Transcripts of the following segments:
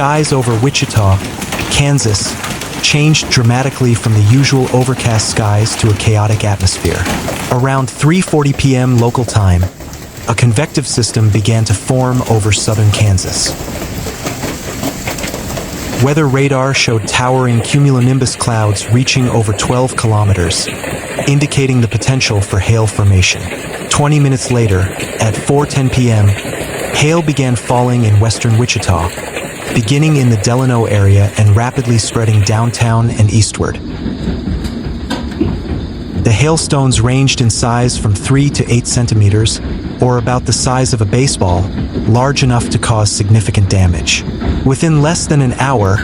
skies over Wichita, Kansas, changed dramatically from the usual overcast skies to a chaotic atmosphere. Around 3:40 p.m. local time, a convective system began to form over southern Kansas. Weather radar showed towering cumulonimbus clouds reaching over 12 kilometers, indicating the potential for hail formation. 20 minutes later, at 4:10 p.m., hail began falling in western Wichita, beginning in the Delano area and rapidly spreading downtown and eastward. The hailstones ranged in size from 3 to 8 centimeters, or about the size of a baseball, large enough to cause significant damage. Within less than an hour,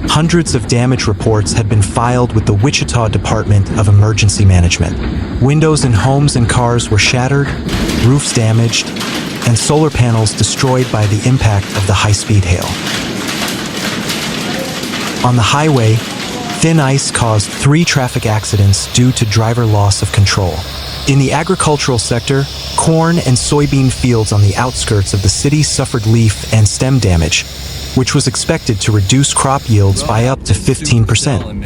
hundreds of damage reports had been filed with the Wichita Department of Emergency Management. Windows in homes and cars were shattered, roofs damaged, and solar panels destroyed by the impact of the high-speed hail. On the highway, thin ice caused 3 traffic accidents due to driver loss of control. In the agricultural sector, corn and soybean fields on the outskirts of the city suffered leaf and stem damage, which was expected to reduce crop yields by up to 15%.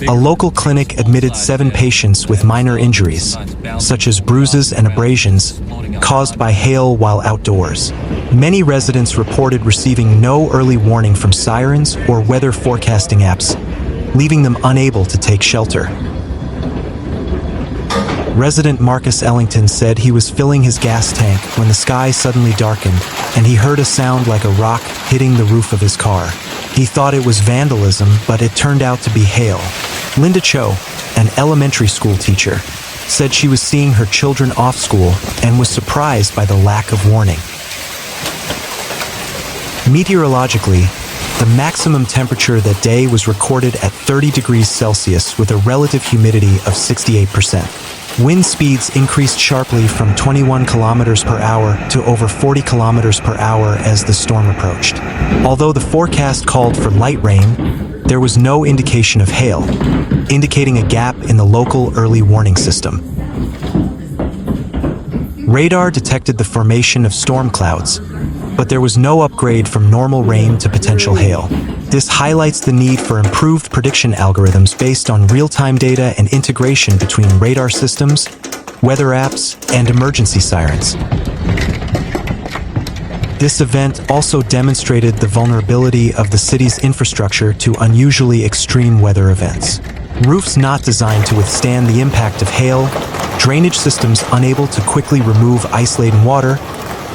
A local clinic admitted 7 patients with minor injuries, such as bruises and abrasions, caused by hail while outdoors. Many residents reported receiving no early warning from sirens or weather forecasting apps, leaving them unable to take shelter. Resident Marcus Ellington said he was filling his gas tank when the sky suddenly darkened and he heard a sound like a rock hitting the roof of his car. He thought it was vandalism, but it turned out to be hail. Linda Cho, an elementary school teacher, said she was seeing her children off school and was surprised by the lack of warning. Meteorologically, the maximum temperature that day was recorded at 30 degrees Celsius with a relative humidity of 68%. Wind speeds increased sharply from 21 kilometers per hour to over 40 kilometers per hour as the storm approached. Although the forecast called for light rain, there was no indication of hail, indicating a gap in the local early warning system. Radar detected the formation of storm clouds, but there was no upgrade from normal rain to potential hail. This highlights the need for improved prediction algorithms based on real-time data and integration between radar systems, weather apps, and emergency sirens. This event also demonstrated the vulnerability of the city's infrastructure to unusually extreme weather events. Roofs not designed to withstand the impact of hail, drainage systems unable to quickly remove ice-laden water,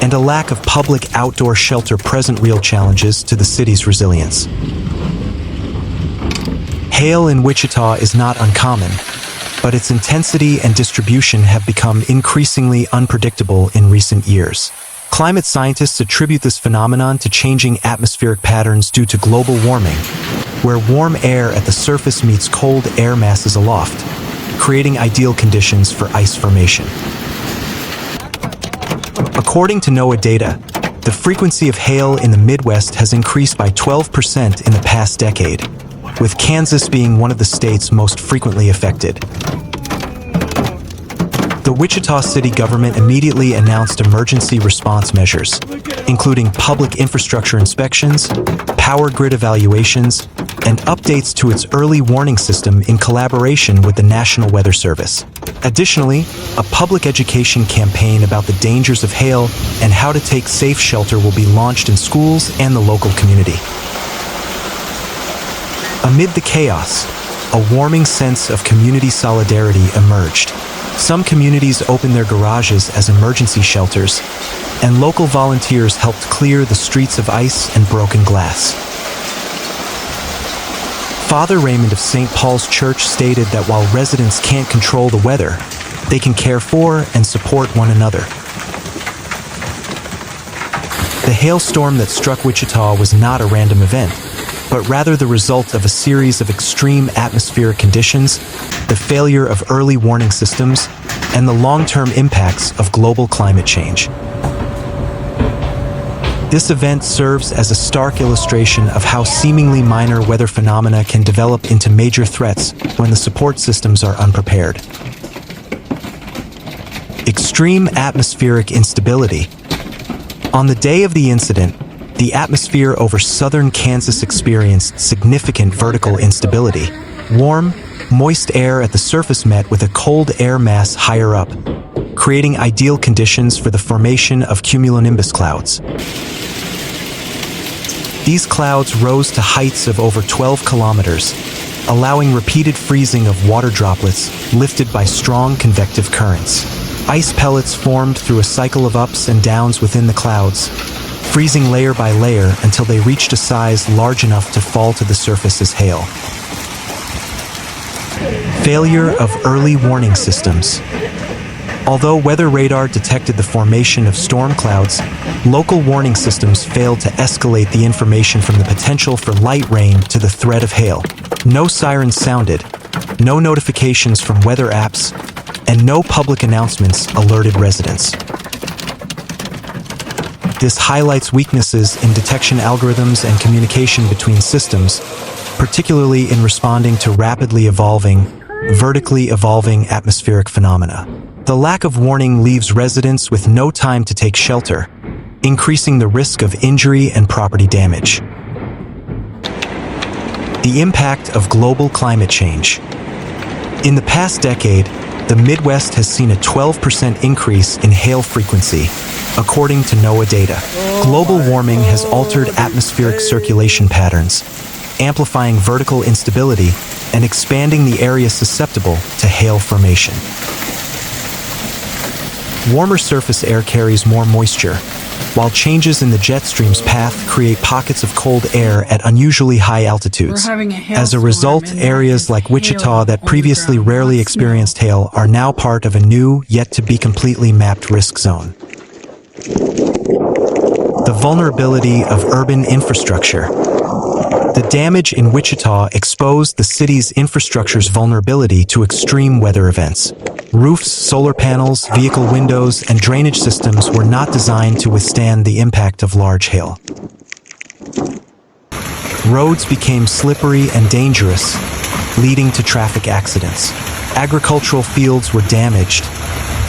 and a lack of public outdoor shelter present real challenges to the city's resilience. Hail in Wichita is not uncommon, but its intensity and distribution have become increasingly unpredictable in recent years. Climate scientists attribute this phenomenon to changing atmospheric patterns due to global warming, where warm air at the surface meets cold air masses aloft, creating ideal conditions for ice formation. According to NOAA data, the frequency of hail in the Midwest has increased by 12% in the past decade, with Kansas being one of the states most frequently affected. The Wichita city government immediately announced emergency response measures, including public infrastructure inspections, power grid evaluations, and updates to its early warning system in collaboration with the National Weather Service. Additionally, a public education campaign about the dangers of hail and how to take safe shelter will be launched in schools and the local community. Amid the chaos, a warming sense of community solidarity emerged. Some communities opened their garages as emergency shelters, and local volunteers helped clear the streets of ice and broken glass. Father Raymond of St. Paul's Church stated that while residents can't control the weather, they can care for and support one another. The hailstorm that struck Wichita was not a random event, but rather the result of a series of extreme atmospheric conditions, the failure of early warning systems, and the long-term impacts of global climate change. This event serves as a stark illustration of how seemingly minor weather phenomena can develop into major threats when the support systems are unprepared. Extreme atmospheric instability. On the day of the incident, the atmosphere over southern Kansas experienced significant vertical instability. Warm, moist air at the surface met with a cold air mass higher up, creating ideal conditions for the formation of cumulonimbus clouds. These clouds rose to heights of over 12 kilometers, allowing repeated freezing of water droplets lifted by strong convective currents. Ice pellets formed through a cycle of ups and downs within the clouds, freezing layer by layer until they reached a size large enough to fall to the surface as hail. Failure of early warning systems. Although weather radar detected the formation of storm clouds, local warning systems failed to escalate the information from the potential for light rain to the threat of hail. No sirens sounded, no notifications from weather apps, and no public announcements alerted residents. This highlights weaknesses in detection algorithms and communication between systems, particularly in responding to rapidly evolving, vertically evolving atmospheric phenomena. The lack of warning leaves residents with no time to take shelter, increasing the risk of injury and property damage. The impact of global climate change. In the past decade, the Midwest has seen a 12% increase in hail frequency, according to NOAA data. Global warming has altered atmospheric circulation patterns, amplifying vertical instability and expanding the area susceptible to hail formation. Warmer surface air carries more moisture, while changes in the jet stream's path create pockets of cold air at unusually high altitudes. As a result, areas like Wichita that previously rarely experienced hail are now part of a new, yet to be completely mapped risk zone. The vulnerability of urban infrastructure. The damage in Wichita exposed the city's infrastructure's vulnerability to extreme weather events. Roofs, solar panels, vehicle windows, and drainage systems were not designed to withstand the impact of large hail. Roads became slippery and dangerous, leading to traffic accidents. Agricultural fields were damaged,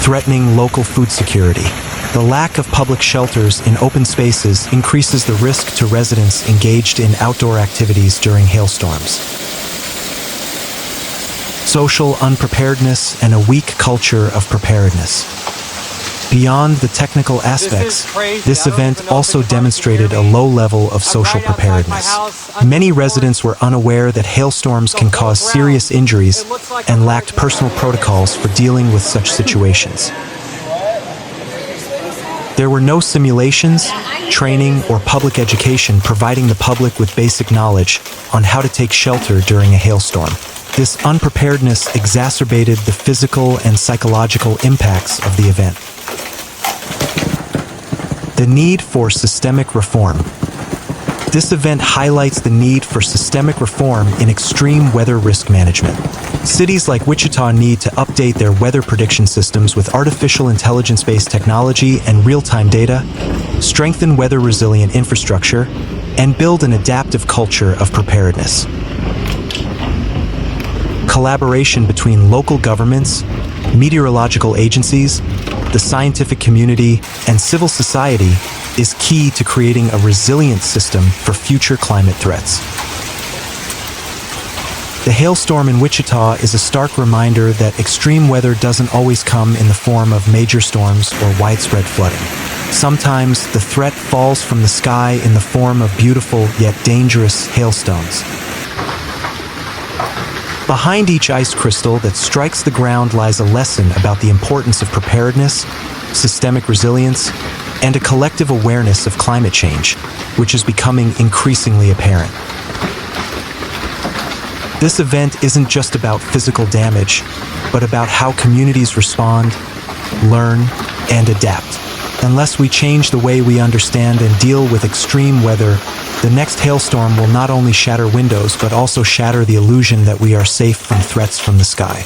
threatening local food security. The lack of public shelters in open spaces increases the risk to residents engaged in outdoor activities during hailstorms. Social unpreparedness and a weak culture of preparedness. Beyond the technical aspects, this event also demonstrated a low level of social preparedness. Many residents were unaware that hailstorms can cause serious injuries and lacked personal protocols for dealing with such situations. There were no simulations, training, or public education providing the public with basic knowledge on how to take shelter during a hailstorm. This unpreparedness exacerbated the physical and psychological impacts of the event. The need for systemic reform. This event highlights the need for systemic reform in extreme weather risk management. Cities like Wichita need to update their weather prediction systems with artificial intelligence-based technology and real-time data, strengthen weather-resilient infrastructure, and build an adaptive culture of preparedness. Collaboration between local governments, meteorological agencies, the scientific community, and civil society is key to creating a resilient system for future climate threats. The hailstorm in Wichita is a stark reminder that extreme weather doesn't always come in the form of major storms or widespread flooding. Sometimes the threat falls from the sky in the form of beautiful yet dangerous hailstones. Behind each ice crystal that strikes the ground lies a lesson about the importance of preparedness, systemic resilience, and a collective awareness of climate change, which is becoming increasingly apparent. This event isn't just about physical damage, but about how communities respond, learn, and adapt. Unless we change the way we understand and deal with extreme weather, the next hailstorm will not only shatter windows but also shatter the illusion that we are safe from threats from the sky.